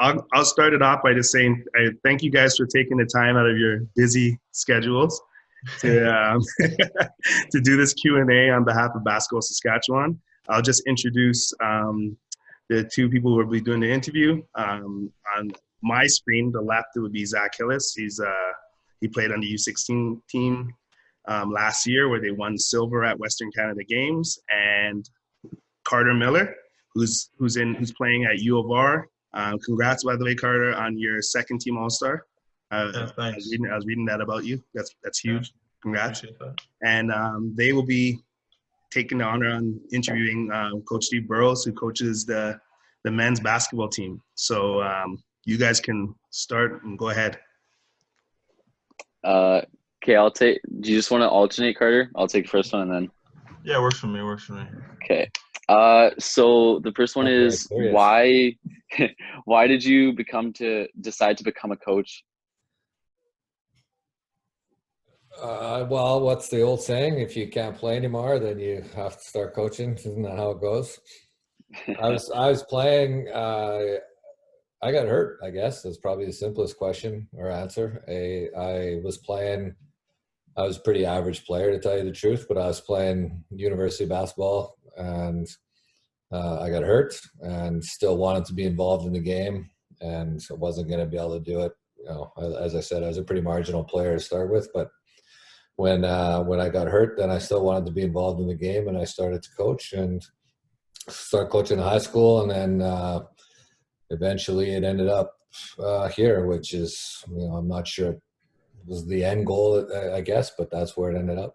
I'll start it off by just saying I thank you guys for taking the time out of your busy schedules to to do this Q&A on behalf of Basketball Saskatchewan. I'll just introduce the two people who will be doing the interview. On my screen, the left, it would be Zach Hillis. He played on the U16 team last year, where they won silver at Western Canada Games, and Carter Millar, who's playing at U of R. Congrats, by the way, Carter, on your second team All-Star. Thanks. I was reading that about you. That's huge. Yeah, Congrats. that. And they will be taking the honor on interviewing Coach Steve Burrows, who coaches the men's basketball team. So you guys can start and go ahead. Okay, I'll take. Do you just want to alternate, Carter? I'll take the first one and then. Yeah, works for me. Okay. So the first one is why did you decide to become a coach? Well, what's the old saying? If you can't play anymore, then you have to start coaching. Isn't that how it goes? I was playing. I got hurt, I guess. That's probably the simplest question or answer. I was playing. I was a pretty average player, to tell you the truth, but I was playing university basketball, and I got hurt and still wanted to be involved in the game, and I wasn't going to be able to do it. You know, as I said, I was a pretty marginal player to start with, but when I got hurt, then I still wanted to be involved in the game, and I started to coach and start coaching in high school, and then eventually it ended up here, which is, you know, I'm not sure it was the end goal, I guess, but that's where it ended up.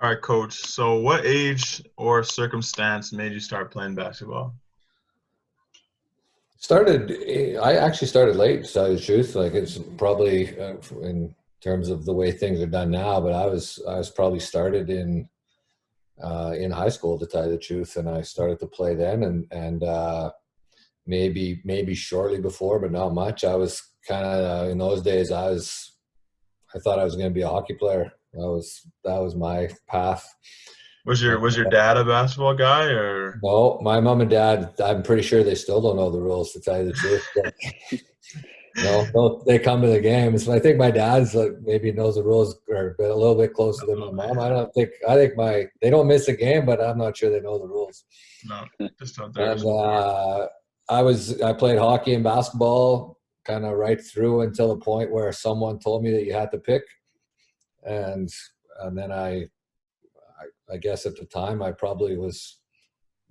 All right, Coach. So what age or circumstance made you start playing basketball? I actually started late, to tell you the truth. Like, it's probably in terms of the way things are done now, but I was probably started in high school, to tell you the truth, and I started to play then, and maybe shortly before, but not much. I was kind of in those days. I thought I was going to be a hockey player. That was my path. Was your dad a basketball guy, or? No, my mom and dad, I'm pretty sure they still don't know the rules, to tell you the truth. But, they come to the games. I think my dad's maybe knows the rules, or a little bit closer than my mom. I think they don't miss a game, but I'm not sure they know the rules. No, just out there. And I played hockey and basketball kind of right through until the point where someone told me that you had to pick, and then I guess at the time I probably was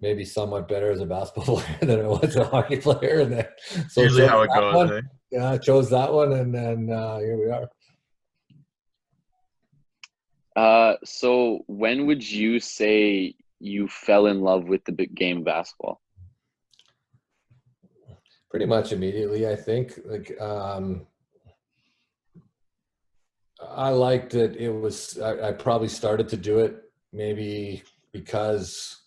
maybe somewhat better as a basketball player than I was a hockey player. And then, so usually how it goes. Eh? Yeah, I chose that one, and then here we are. So when would you say you fell in love with the big game of basketball? Pretty much immediately, I think. Like, I liked it. It was, I probably started to do it maybe because,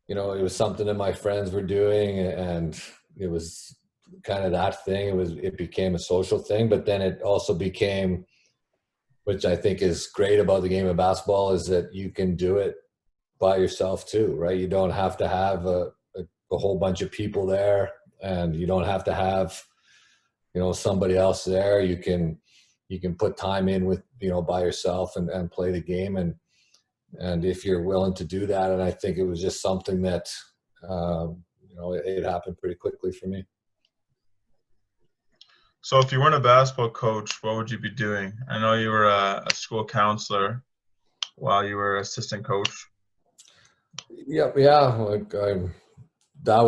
you know, it was something that my friends were doing, and it was kind of that thing. It became a social thing, but then it also became, which I think is great about the game of basketball, is that you can do it by yourself too, right? You don't have to have a whole bunch of people there, and you don't have to have, you know, somebody else there. You can put time in with, you know, by yourself and play the game. And if you're willing to do that, and I think it was just something that, you know, it happened pretty quickly for me. So if you weren't a basketball coach, what would you be doing? I know you were a school counselor while you were assistant coach. Yeah. Like, that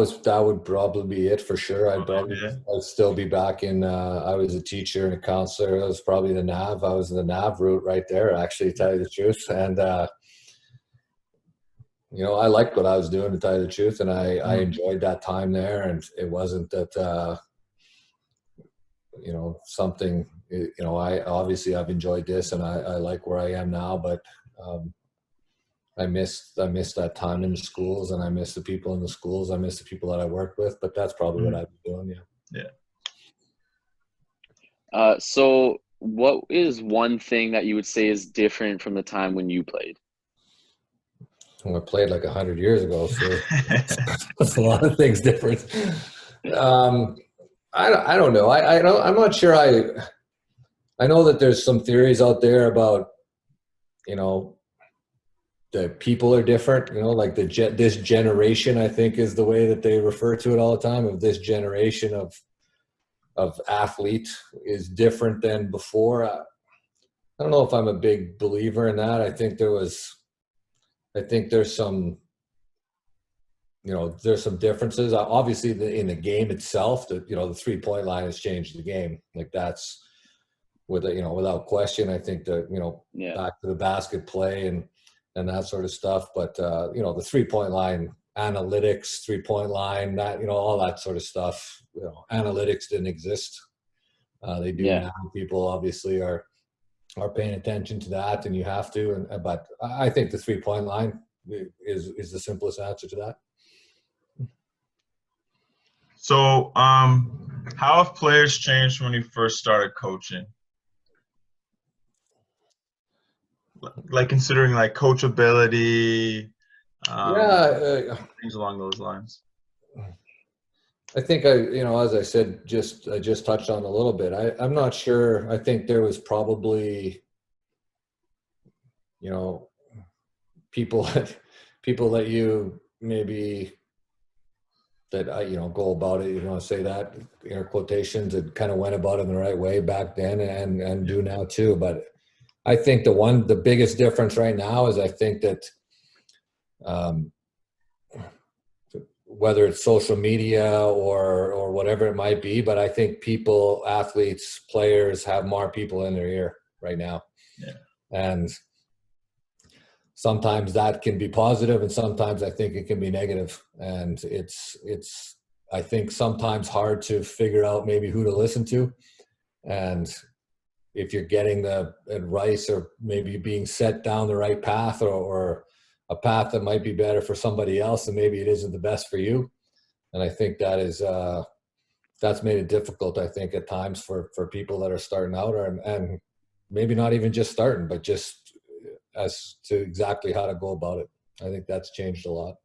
would probably be it for sure. I'd still be back in. I was a teacher and a counselor. It was probably the NAV. I was in the NAV route right there, actually, to tell you the truth. And you know, I liked what I was doing, to tell you the truth, and I enjoyed that time there. And it wasn't that you know, something. You know, I've enjoyed this, and I like where I am now, but. I missed that time in the schools, and I miss the people in the schools. I miss the people that I worked with, but that's probably what I'd be doing. Yeah. So what is one thing that you would say is different from the time when you played? I played like 100 years ago, so that's a lot of things different. I don't know. I'm not sure. I know that there's some theories out there about, you know, the people are different, you know, like this generation, I think, is the way that they refer to it all the time, of this generation of athlete is different than before. I don't know if I'm a big believer in that. I think there's some, you know, there's some differences. Obviously, in the game itself, the 3-point line has changed the game. Like that's without question. I think that, back to the basket play and that sort of stuff. But the 3-point line, analytics, 3-point line, that, all that sort of stuff. Analytics didn't exist. They do now. People obviously are paying attention to that, and you have to. But I think the 3-point line is the simplest answer to that. So, how have players changed when you first started coaching? Like considering like coachability, things along those lines. I think as I said, I just touched on a little bit. I'm not sure. I think there was probably, people that you maybe that go about it, say that air quotations, that kind of went about it in the right way back then and do now too. But I think the biggest difference right now is I think that whether it's social media or whatever it might be, but I think people, athletes, players have more people in their ear right now. Yeah. And sometimes that can be positive, and sometimes I think it can be negative. And it's I think sometimes hard to figure out maybe who to listen to. And if you're getting the advice or maybe being set down the right path or a path that might be better for somebody else, and maybe it isn't the best for you. And I think that is that's made it difficult, I think, at times for people that are starting out, and maybe not even just starting, but just as to exactly how to go about it. I think that's changed a lot.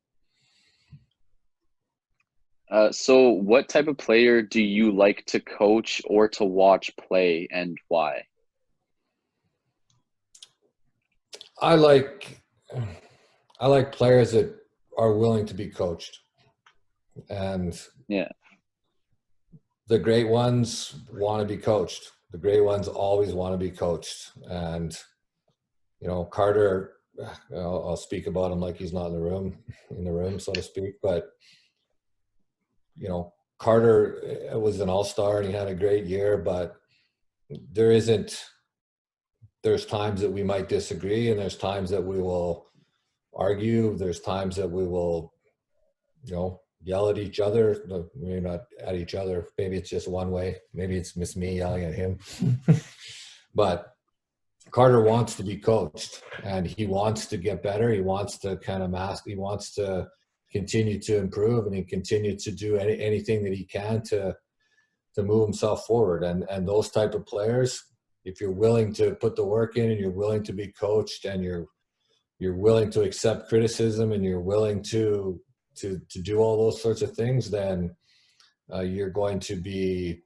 So what type of player do you like to coach or to watch play, and why? I like players that are willing to be coached. And the great ones want to be coached. The great ones always want to be coached. And, Carter, I'll speak about him like he's not in the room, so to speak. But, Carter was an all-star and he had a great year, but there's times that we might disagree, and there's times that we will argue. There's times that we will, yell at each other. Maybe not at each other. Maybe it's just one way. Maybe it's just me yelling at him. But Carter wants to be coached, and he wants to get better. He wants to kind of he wants to continue to improve, and he continue to do anything that he can to move himself forward. And those type of players, if you're willing to put the work in, and you're willing to be coached, and you're willing to accept criticism, and you're willing to do all those sorts of things, then you're going to be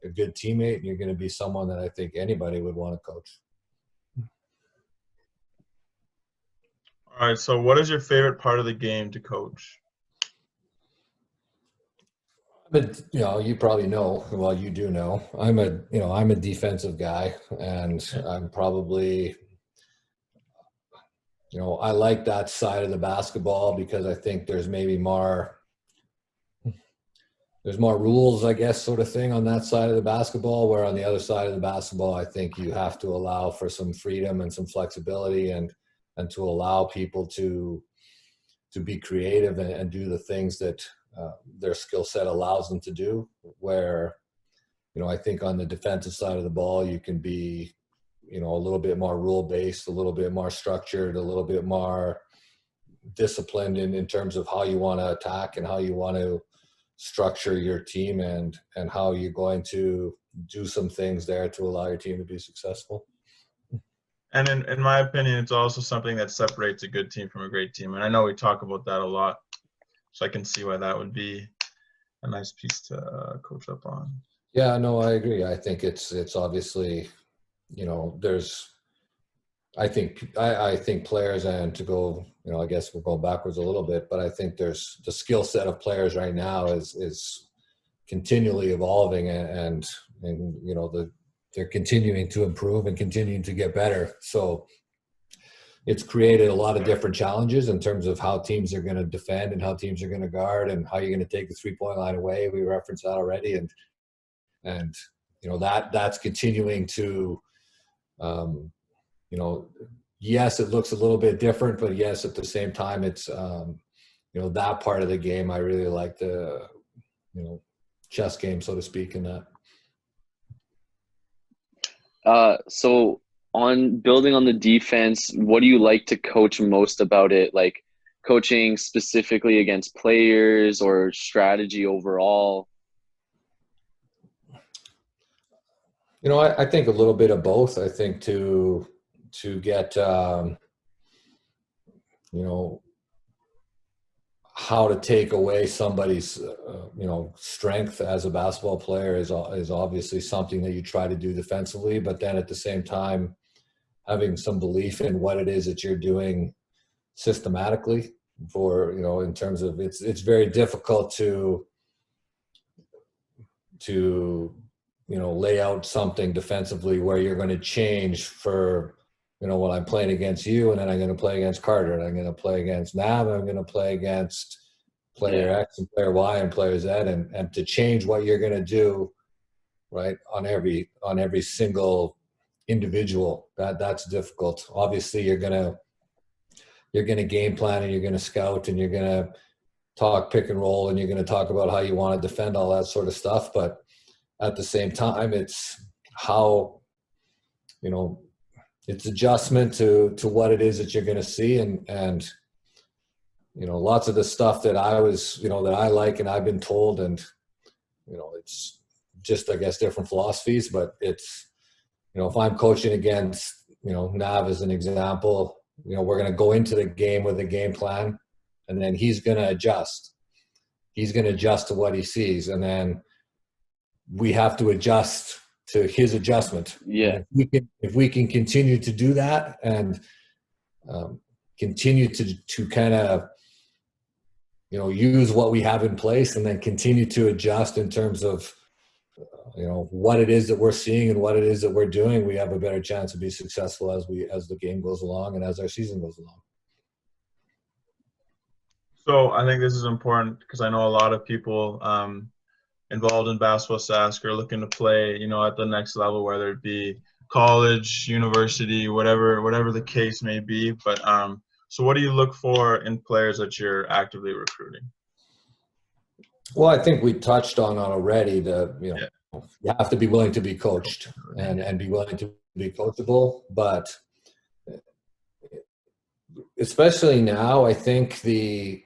a good teammate, and you're going to be someone that I think anybody would want to coach. All right. So what is your favorite part of the game to coach? But you probably know. Well, you do know. I'm a defensive guy, and I'm probably, I like that side of the basketball because I think there's maybe more rules, I guess, sort of thing on that side of the basketball. Where on the other side of the basketball, I think you have to allow for some freedom and some flexibility, and to allow people to be creative and do the things that their skill set allows them to do. Where, I think on the defensive side of the ball, you can be, a little bit more rule-based, a little bit more structured, a little bit more disciplined in terms of how you want to attack and how you want to structure your team, and how you're going to do some things there to allow your team to be successful. And in my opinion, it's also something that separates a good team from a great team. And I know we talk about that a lot, so I can see why that would be a nice piece to coach up on. Yeah, no, I agree. I think it's obviously, I think players, and to go, I guess we're going backwards a little bit, but I think there's the skill set of players right now is continually evolving, and they're continuing to improve and continuing to get better. So it's created a lot of different challenges in terms of how teams are going to defend and how teams are going to guard and how you're going to take the 3-point line away. We referenced that already, and that's continuing to, yes, it looks a little bit different, but yes, at the same time, it's that part of the game I really like, the chess game, so to speak, in that. So on building on the defense, what do you like to coach most about it? Like coaching specifically against players or strategy overall? I think a little bit of both. I think to get, how to take away somebody's, strength as a basketball player is obviously something that you try to do defensively, but then at the same time, having some belief in what it is that you're doing systematically for, in terms of it's very difficult to lay out something defensively where you're going to change for, when I'm playing against you, and then I'm going to play against Carter, and I'm going to play against Nav, and I'm going to play against player X and player Y and player Z, and to change what you're going to do, right, on every single individual, that's difficult. Obviously, you're going to game plan, and you're going to scout, and you're going to talk pick and roll, and you're going to talk about how you want to defend, all that sort of stuff. But at the same time, it's how, it's adjustment to what it is that you're going to see, and lots of the stuff that that I like and I've been told, and it's just, I guess, different philosophies, but it's, if I'm coaching against, Nav as an example, we're going to go into the game with a game plan, and then he's going to adjust. He's going to adjust to what he sees, and then we have to adjust to his adjustment. Yeah. If we can continue to do that, and continue to kind of, use what we have in place, and then continue to adjust in terms of, what it is that we're seeing and what it is that we're doing, we have a better chance to be successful as the game goes along and as our season goes along. So I think this is important because I know a lot of people involved in Basketball Sask are looking to play, at the next level, whether it be college, university, whatever the case may be. But so what do you look for in players that you're actively recruiting? Well, I think we touched on already you have to be willing to be coached and be willing to be coachable. But especially now, I think a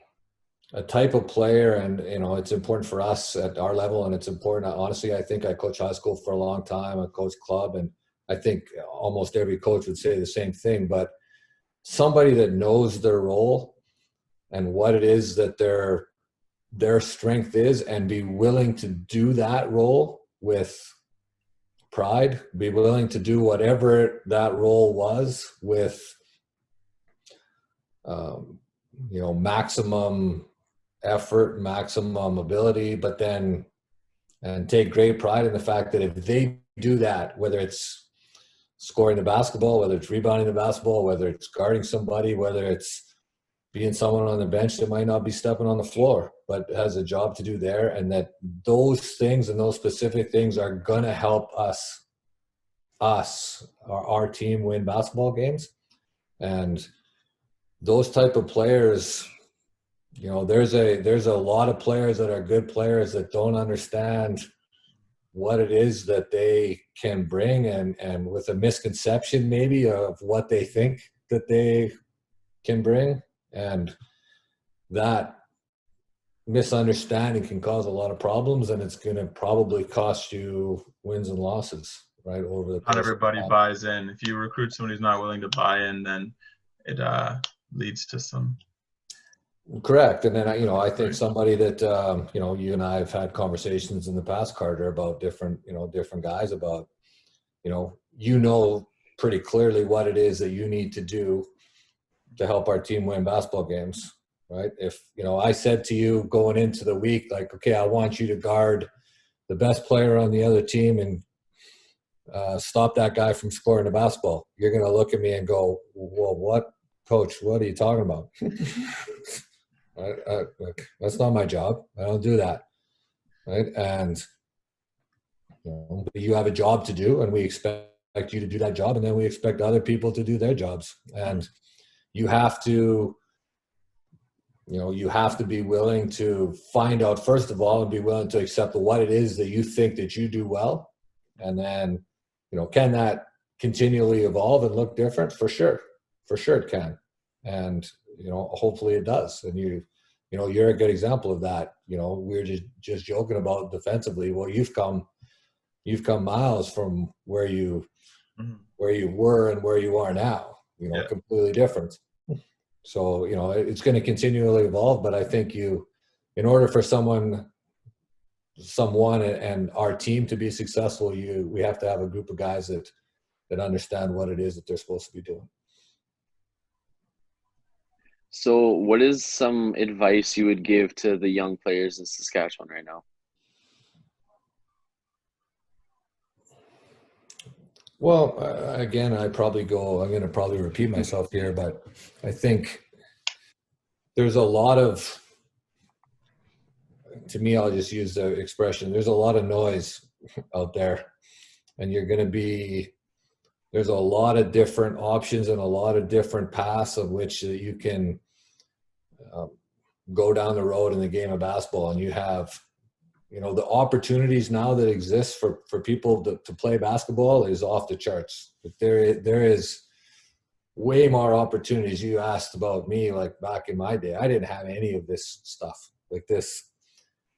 type of player, and it's important for us at our level, and it's important. Honestly, I think I coached high school for a long time. I coached club, and I think almost every coach would say the same thing. But somebody that knows their role and what it is that their strength is, and be willing to do that role with pride, be willing to do whatever that role was with, maximum effort, maximum ability, but then, and take great pride in the fact that if they do that, whether it's scoring the basketball, whether it's rebounding the basketball, whether it's guarding somebody, whether it's being someone on the bench that might not be stepping on the floor, but has a job to do there, and that those things and those specific things are going to help our team win basketball games. And those type of players, there's a lot of players that are good players that don't understand what it is that they can bring, and with a misconception maybe of what they think that they can bring. And that misunderstanding can cause a lot of problems, and it's going to probably cost you wins and losses, right, over the Not course everybody of time. buys in. If you recruit somebody who's not willing to buy in, then it leads to some. Correct. And then, I think somebody that, you and I have had conversations in the past, Carter, about different guys about, pretty clearly what it is that you need to do to help our team win basketball games, right? If, I said to you going into the week, like, okay, I want you to guard the best player on the other team and stop that guy from scoring the basketball, you're going to look at me and go, well, what, coach, what are you talking about? Look, that's not my job. I don't do that, right? And you have a job to do, and we expect you to do that job, and then we expect other people to do their jobs. And you have to be willing to find out, first of all, and be willing to accept what it is that you think that you do well. And then, can that continually evolve and look different? For sure it can. And, hopefully it does. And you're a good example of that. We're just joking about defensively. Well, you've come miles from where you were and where you are now, completely different. So, it's going to continually evolve, but I think in order for someone and our team to be successful, we have to have a group of guys that understand what it is that they're supposed to be doing. So what is some advice you would give to the young players in Saskatchewan right now? Well, again, I'm going to probably repeat myself here, but I think there's a lot of, to me, I'll just use the expression, there's a lot of noise out there, and there's a lot of different options and a lot of different paths of which you can go down the road in the game of basketball. And you have, the opportunities now that exist for people to play basketball is off the charts. There is way more opportunities. You asked about me, like back in my day, I didn't have any of this stuff like this.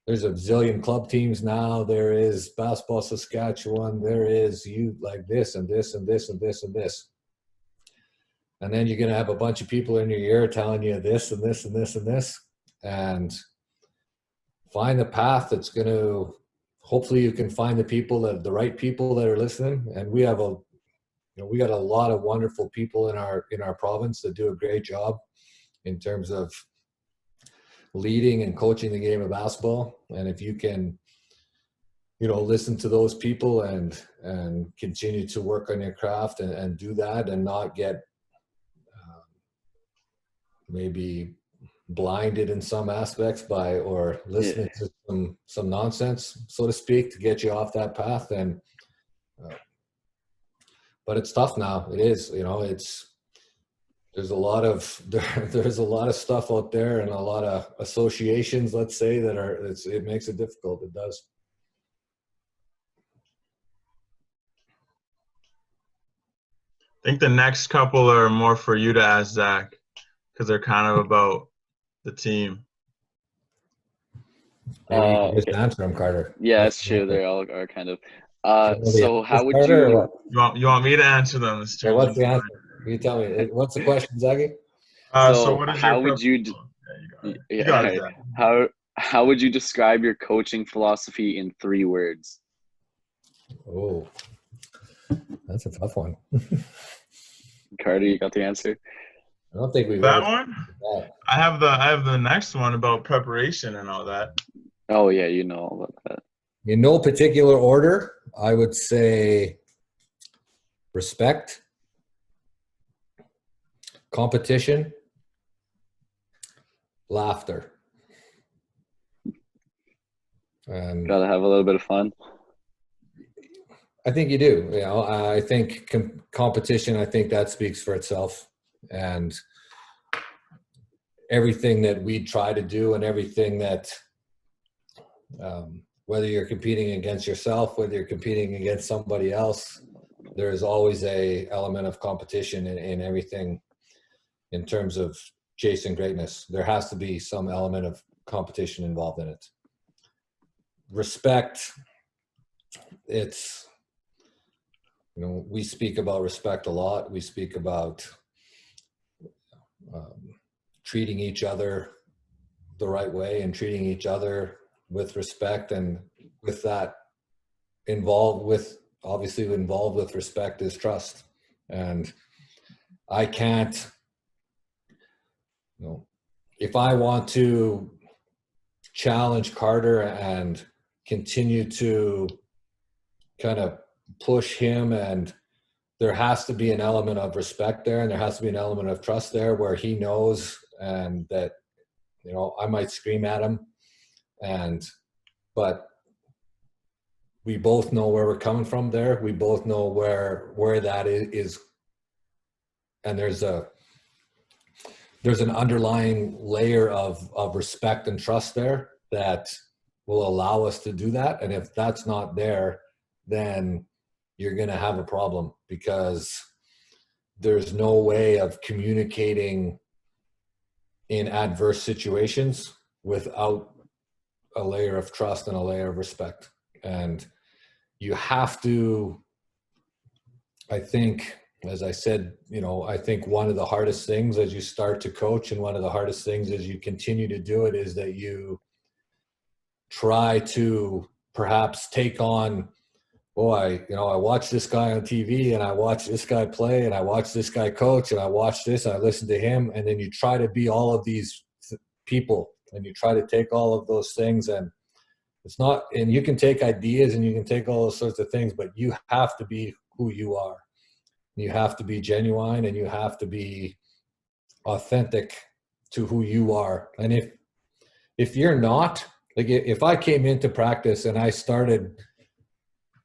There's a zillion club teams now. There is Basketball Saskatchewan. There is like this and this and this and this and this. And then you're going to have a bunch of people in your ear telling you this and this and this and this. And find the path that's going to, hopefully you can find the right people that are listening. And we have we got a lot of wonderful people in our province that do a great job in terms of leading and coaching the game of basketball. And if you can, listen to those people and continue to work on your craft and do that and not get maybe blinded in some aspects or listening to some nonsense, so to speak, to get you off that path. And but it's tough now. It is, there's a lot of stuff out there and a lot of associations, let's say, it makes it difficult. It does. I think the next couple are more for you to ask, Zach, because they're kind of about the team. Just answer them, Carter. Yeah, that's true. They all are kind of. So how would you? You want me to answer them? Yeah, what's the answer? You tell me. What's the question, Zaggy? So what is how would you? You got it, Zach. How would you describe your coaching philosophy in 3 words? Oh, that's a tough one. Carter, you got the answer? I don't think we've that one. I have the next one about preparation and all that. Oh yeah, you know all about that. In no particular order, I would say respect, competition, laughter. Gotta have a little bit of fun. I think you do. I think competition, I think that speaks for itself. And everything that we try to do and everything that, whether you're competing against yourself, whether you're competing against somebody else, there is always a element of competition in everything in terms of chasing greatness. There has to be some element of competition involved in it. Respect, it's we speak about respect a lot. We speak about treating each other the right way and treating each other with respect, and with that obviously involved with respect is trust. And I can't, if I want to challenge Carter and continue to kind of push him, and there has to be an element of respect there, and there has to be an element of trust there, where he knows, and that, I might scream at him, but we both know where we're coming from there. We both know where that is. And there's an underlying layer of respect and trust there that will allow us to do that. And if that's not there, then you're going to have a problem, because there's no way of communicating in adverse situations without a layer of trust and a layer of respect. And you have to, I think, as I said, I think one of the hardest things as you start to coach, and one of the hardest things as you continue to do it, is that you try to perhaps take on, I watch this guy on TV, and I watch this guy play, and I watch this guy coach, and I watch this, and I listen to him. And then you try to be all of these people, and you try to take all of those things, and it's not, and you can take ideas and you can take all those sorts of things, but you have to be who you are. You have to be genuine, and you have to be authentic to who you are. And if you're not, like, if I came into practice and I started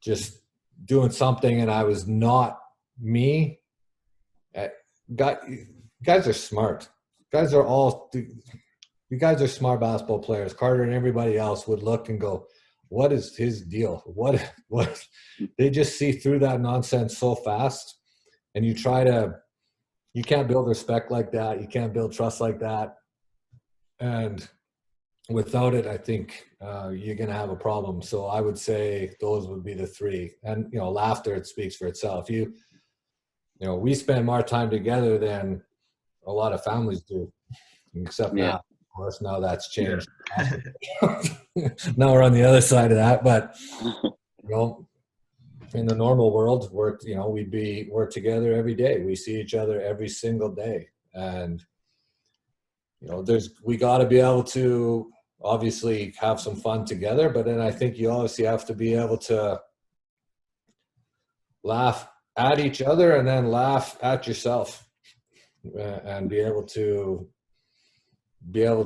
just doing something and I was not me, guys are smart. You guys are smart basketball players. Carter and everybody else would look and go, what is his deal? What they just see through that nonsense so fast. And you can't build respect like that. You can't build trust like that. And without it, I think you're going to have a problem. So I would say those would be the three. And, laughter, it speaks for itself. We spend more time together than a lot of families do, except now, of course, now that's changed. Yeah. Now we're on the other side of that. But, in the normal world, we're together every day. We see each other every single day. And, we got to be able to obviously have some fun together, but then I think you obviously have to be able to laugh at each other and then laugh at yourself, and be able to deal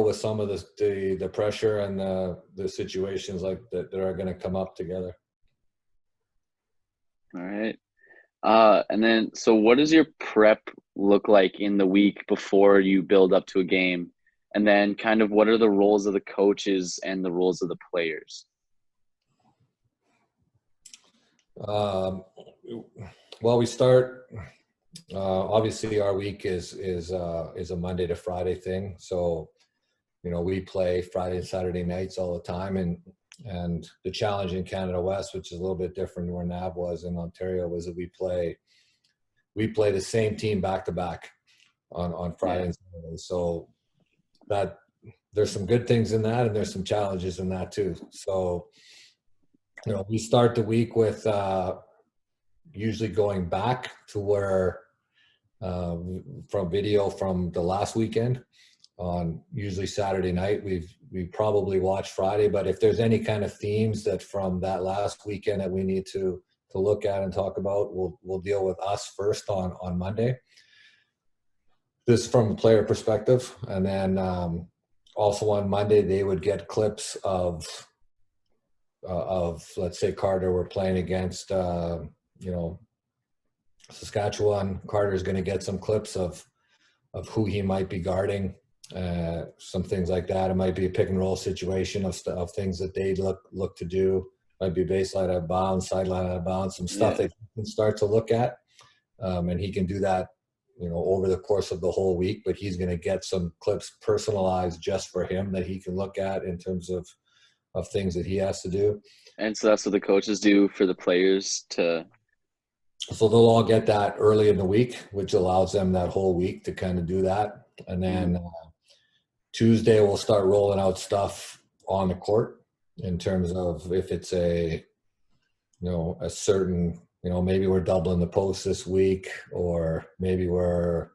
with some of the pressure and the situations like that are going to come up together. All right. And then, so what does your prep look like in the week before you build up to a game? And then kind of what are the roles of the coaches and the roles of the players? Well, we start, obviously our week is a Monday to Friday thing. So, we play Friday and Saturday nights all the time. And the challenge in Canada West, which is a little bit different than where NAB was in Ontario, was that we play the same team back to back on Friday and Saturday. So that there's some good things in that, and there's some challenges in that too. So, we start the week with usually going back to where from video from the last weekend on usually Saturday night. We probably watch Friday, but if there's any kind of themes that from that last weekend that we need to look at and talk about, we'll deal with us first on Monday. This from a player perspective. And then also on Monday, they would get clips of let's say Carter, we're playing against Saskatchewan. Carter's going to get some clips of who he might be guarding, some things like that. It might be a pick and roll situation of things that they look to do. Might be baseline out of bounds, sideline out of bounds, some stuff that he can start to look at, and he can do that, over the course of the whole week. But he's going to get some clips personalized just for him that he can look at in terms of of things that he has to do. And so that's what the coaches do for the players to. So they'll all get that early in the week, which allows them that whole week to kind of do that. And then Tuesday we'll start rolling out stuff on the court in terms of if it's a certain, maybe we're doubling the post this week, or maybe we're,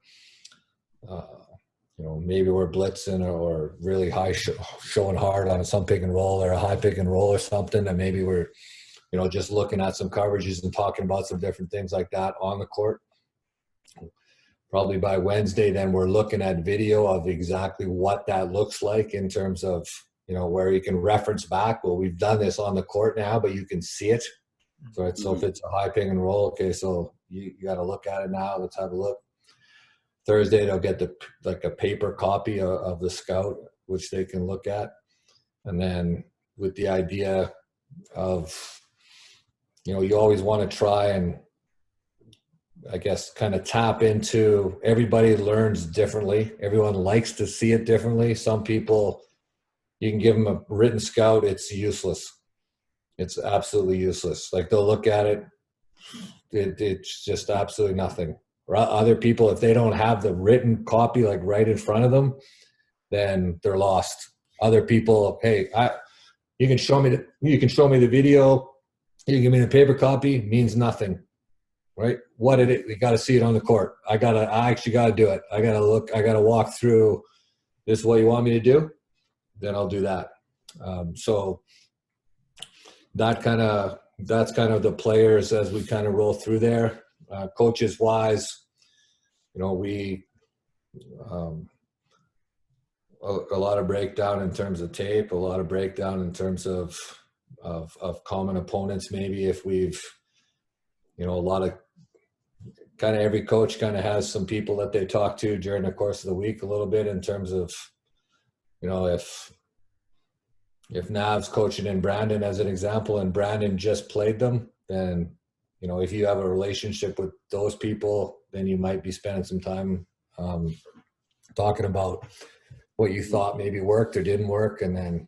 maybe we're blitzing or really high showing hard on some pick and roll or a high pick and roll or something. And maybe we're, just looking at some coverages and talking about some different things like that on the court. Probably by Wednesday, then we're looking at video of exactly what that looks like in terms of, where you can reference back. Well, we've done this on the court now, but you can see it. Right. So if it's a high pick and roll, okay, so you got to look at it now. Let's have a look. Thursday, they'll get a paper copy of the scout, which they can look at. And then with the idea of, you always want to try and, I guess, kind of tap into, everybody learns differently. Everyone likes to see it differently. Some people, you can give them a written scout, it's useless. It's absolutely useless. Like, they'll look at it, it's just absolutely nothing. Other people, if they don't have the written copy like right in front of them, then they're lost. Other people, hey, you can show me the video, you can give me the paper copy, means nothing. Right? What did it? You got to see it on the court. I actually got to do it. I got to look. I got to walk through. This is what you want me to do? Then I'll do that. So that's kind of the players as we kind of roll through there. Coaches wise, we a lot of breakdown in terms of tape, a lot of breakdown in terms of common opponents. Maybe if we've, a lot of kind of every coach kind of has some people that they talk to during the course of the week a little bit in terms of, if Nav's coaching in Brandon as an example and Brandon just played them, then, if you have a relationship with those people, then you might be spending some time talking about what you thought maybe worked or didn't work. And then,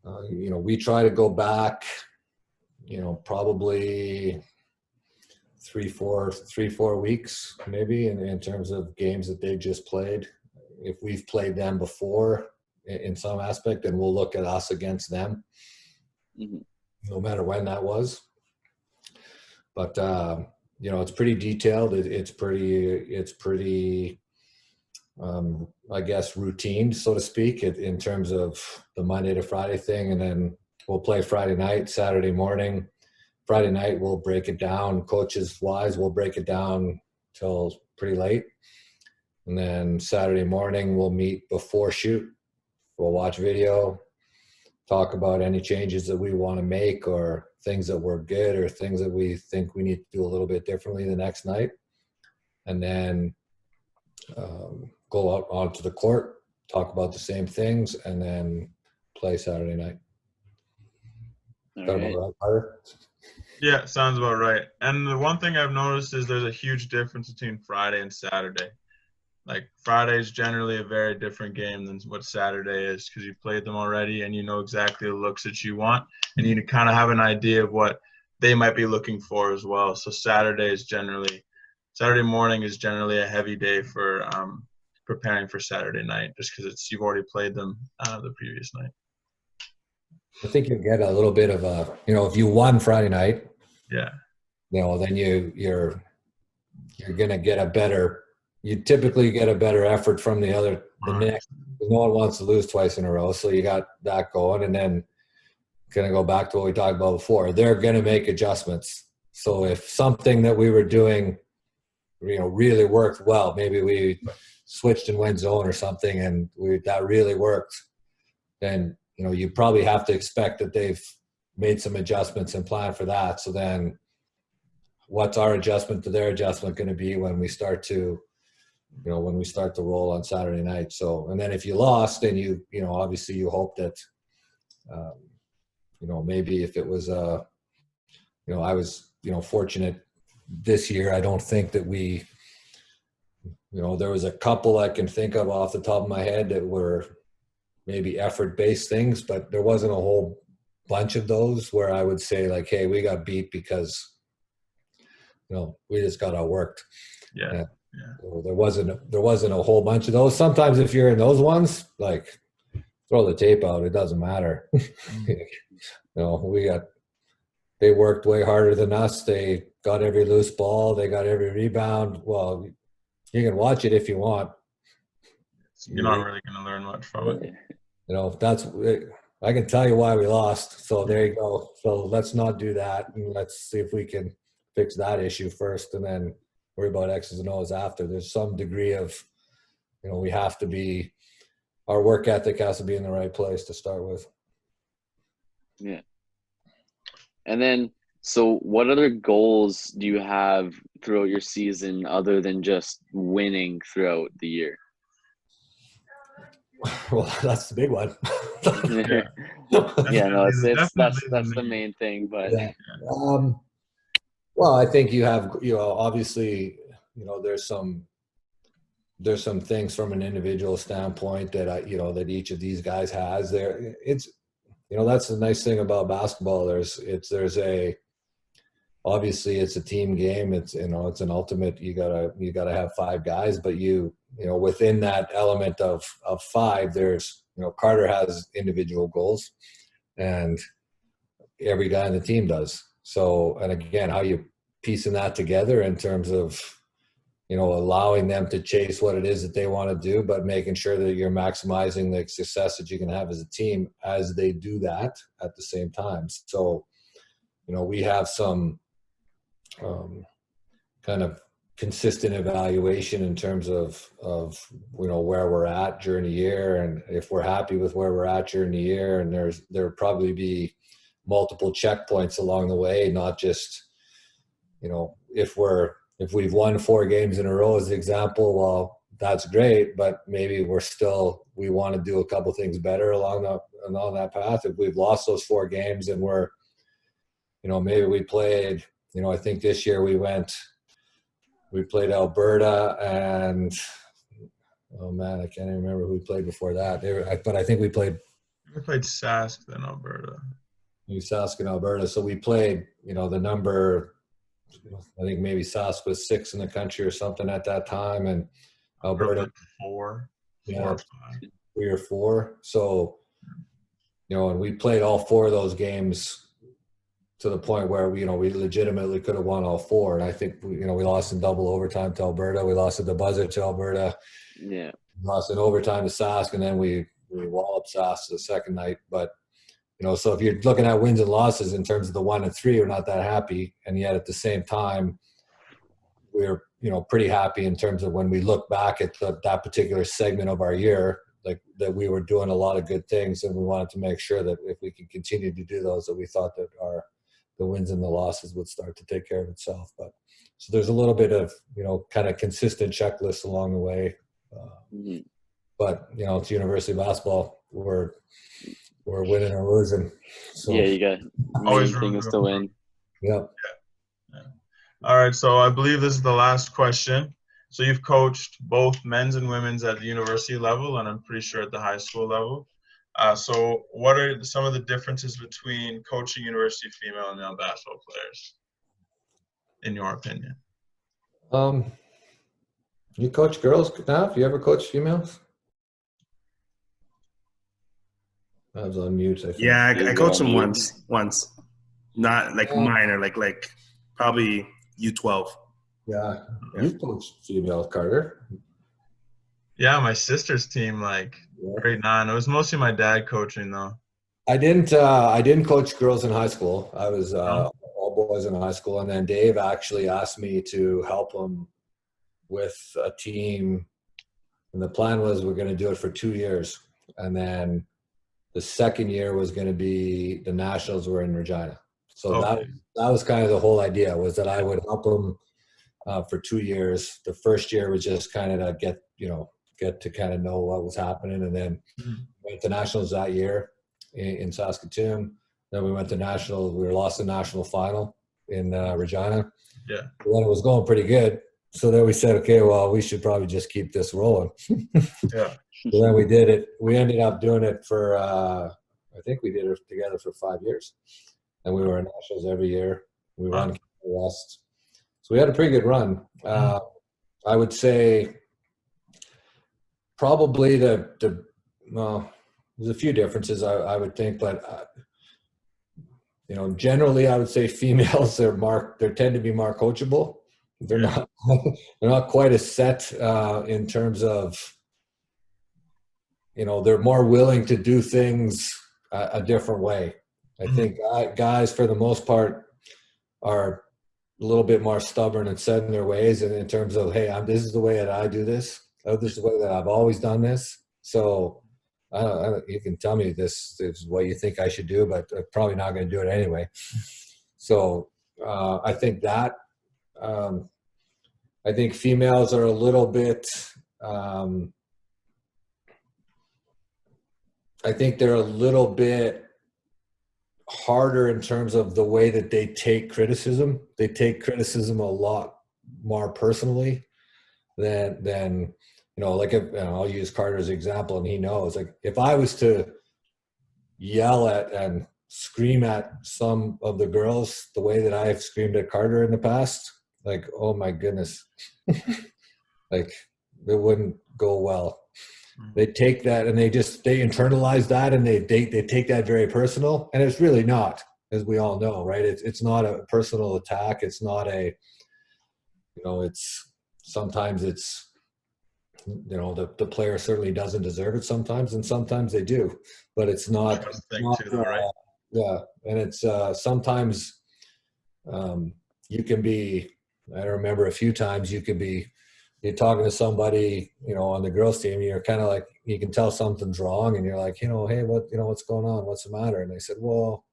we try to go back, probably 3-4 weeks maybe in terms of games that they just played. If we've played them before in some aspect, then we'll look at us against them, no matter when that was. But it's pretty detailed. It's pretty I guess routine, so to speak, in terms of the Monday to Friday thing. And then we'll play Friday night, Saturday morning. Friday night, we'll break it down. Coaches wise, we'll break it down till pretty late. And then Saturday morning, we'll meet before shoot. We'll watch video, talk about any changes that we want to make or things that were good or things that we think we need to do a little bit differently the next night. And then go out onto the court, talk about the same things, and then play Saturday night. Right. Yeah, sounds about right. And the one thing I've noticed is there's a huge difference between Friday and Saturday. Like, Friday is generally a very different game than what Saturday is because you played them already and you know exactly the looks that you want, and you kind of have an idea of what they might be looking for as well. So Saturday morning is generally a heavy day for preparing for Saturday night, just because you've already played them the previous night. I think you get a little bit of a, if you won Friday night, yeah, then you're gonna get you typically get a better effort from the next. No one wants to lose twice in a row, so you got that going, and then gonna go back to what we talked about before. They're gonna make adjustments. So if something that we were doing, really worked well, maybe we switched and went zone or something, and that really worked, then you probably have to expect that they've made some adjustments and plan for that. So then what's our adjustment to their adjustment going to be when we start to roll on Saturday night? So, and then if you lost, then obviously you hope that, maybe if it was, I was, fortunate this year. I don't think that we, there was a couple I can think of off the top of my head that were, maybe effort-based things, but there wasn't a whole bunch of those where I would say like, hey, we got beat because, we just got outworked. Yeah. And, there wasn't a whole bunch of those. Sometimes if you're in those ones, like throw the tape out, it doesn't matter. They worked way harder than us. They got every loose ball. They got every rebound. Well, you can watch it if you want. You're not really going to learn much from it. I can tell you why we lost. So there you go. So let's not do that. And let's see if we can fix that issue first and then worry about X's and O's after. There's some degree of, we have to be, our work ethic has to be in the right place to start with. Yeah. And then, so what other goals do you have throughout your season other than just winning throughout the year? Well, that's the big one. That's the main thing. But well, I think you have, obviously, there's some things from an individual standpoint that that each of these guys has. That's the nice thing about basketball. Obviously it's a team game. It's an ultimate. You gotta have 5 guys, but within that element of 5, there's Carter has individual goals, and every guy on the team does. So, and again, how you piecing that together in terms of allowing them to chase what it is that they want to do, but making sure that you're maximizing the success that you can have as a team as they do that at the same time. So, we have some kind of consistent evaluation in terms of where we're at during the year, and if we're happy with where we're at during the year, and there'll probably be multiple checkpoints along the way, not just if we've won 4 games in a row as an example, well, that's great, but maybe we want to do a couple things better along that path. If we've lost those 4 games and we're maybe we played I think this year we played Alberta, and oh man, I can't even remember who we played before that. But I think we played Sask, then Alberta. Sask and Alberta. So we played, the number, I think maybe Sask was 6 in the country or something at that time, and Alberta 4. Yeah, 4 or 5. 3 or 4. So, and we played all 4 of those games to the point where we legitimately could have won all 4. And I think we lost in double overtime to Alberta. We lost at the buzzer to Alberta. Yeah. Lost in overtime to Sask, and then we walloped Sask the second night. But so if you're looking at wins and losses in terms of the 1 and 3, we're not that happy. And yet at the same time, we're pretty happy in terms of when we look back at that particular segment of our year, like that we were doing a lot of good things, and we wanted to make sure that if we could continue to do those, that we thought that the wins and the losses would start to take care of itself. But so there's a little bit of kind of consistent checklists along the way. But it's university basketball. We're winning or losing. So yeah, you got always main thing is to win. Yep. Yeah. All right, so I believe this is the last question. So you've coached both men's and women's at the university level, and I'm pretty sure at the high school level. So what are some of the differences between coaching university female and male basketball players, in your opinion? You coach girls now? Have you ever coached females? I was on mute, I think. Yeah, I coached them once. Not like minor, like probably U12. Yeah. You coached females, Carter. Yeah, my sister's team, grade 9. It was mostly my dad coaching, though. I didn't coach girls in high school. I was all boys in high school, and then Dave actually asked me to help him with a team, and the plan was we're going to do it for 2 years, and then the second year was going to be the nationals were in Regina. So that was kind of the whole idea, was that I would help him for 2 years. The first year was just kind of to get to kind of know what was happening, and then went to nationals that year in Saskatoon. Then we went to nationals. We lost the national final in Regina. Yeah. When it was going pretty good, so then we said, okay, well, we should probably just keep this rolling. Yeah. So then we did it. We ended up doing it for, I think we did it together for 5 years. And we were in nationals every year. We won the West. So we had a pretty good run. I would say probably well, there's a few differences I would think, but you know, generally I would say females they tend to be more coachable. They're not quite as set in terms of, you know, they're more willing to do things a different way. I think guys for the most part are a little bit more stubborn and set in their ways, and in terms of, hey, this is the way that I do this. This is the way that I've always done this. So you can tell me this is what you think I should do, but I'm probably not going to do it anyway. So I think that I think females are a little bit I think they're a little bit harder in terms of the way that they take criticism. They take criticism a lot more personally than you know, like I'll use Carter as an example, and he knows, like, if I was to yell at and scream at some of the girls the way that I've screamed at Carter in the past, like, oh my goodness, like, it wouldn't go well. They take that and they internalize that, and they take that very personal, and it's really not, as we all know, right? It's not a personal attack. It's not a, you know, sometimes it's, you know, the player certainly doesn't deserve it sometimes, and sometimes they do, but it's not, right? Yeah. And it's sometimes you can be, I remember a few times you're talking to somebody, you know, on the girls team, you're kind of like, you can tell something's wrong, and you're like, you know, hey, what's going on? What's the matter? And they said, well,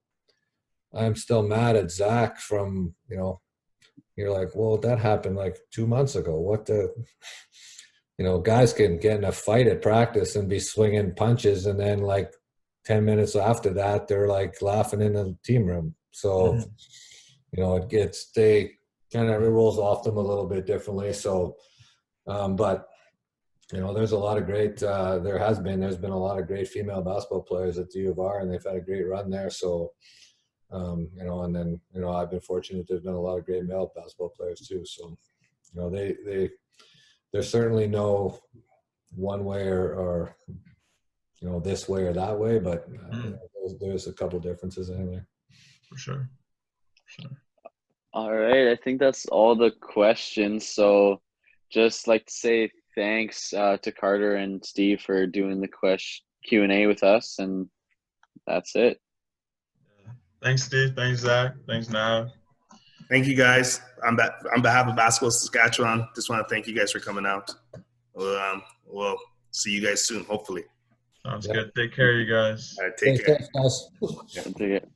I'm still mad at Zach from, you know, you're like, well, that happened like 2 months ago. You know, guys can get in a fight at practice and be swinging punches, and then like 10 minutes after that, they're like laughing in the team room. So, you know, it rolls off them a little bit differently. So, but, you know, there's a lot of great, there's been a lot of great female basketball players at the U of R, and they've had a great run there. So, you know, and then, you know, I've been fortunate there's been a lot of great male basketball players too. So, you know, there's certainly no one way or, you know, this way or that way, but you know, there's a couple differences anyway. For sure. All right. I think that's all the questions. So just like to say thanks to Carter and Steve for doing the Q&A with us, and that's it. Thanks, Steve. Thanks, Zach. Thanks, Nav. Thank you, guys. On behalf of Basketball Saskatchewan, just want to thank you guys for coming out. We'll see you guys soon, hopefully. Sounds good. Take care, you guys. All right, take care. Thanks, guys. Take it.